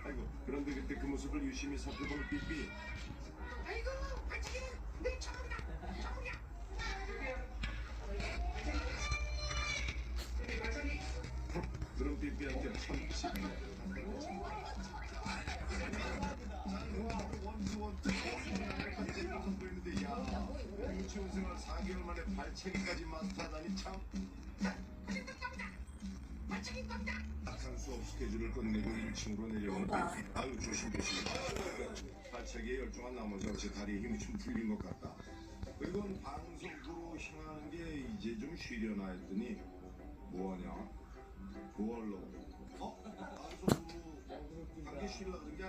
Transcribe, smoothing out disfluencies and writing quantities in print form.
아이고, 그런데 그때 그 모습을 유심히 살펴보는 삐삐. 아이고, 반짝이는 내 처음이다. 처음이야. 그런 삐삐한테 참 씹네. 원투원투 야, 유치원 생활 4개월 만에 발차기까지 마스터하다니 참. 반짝이 겁니다. 막상 수업 스케줄을 끝내고 1층으로 내려오는 삐삐. 아유, 조심. 발차기에 열중한 나머지 어째 다리에 힘이 좀 풀린 것 같다. 그리고 방송부로 향하는 게 이제 좀 쉬려나 했더니 뭐하냐? 뭐 하려고? 방송부 관계 쉬려고 그런 게 아니야.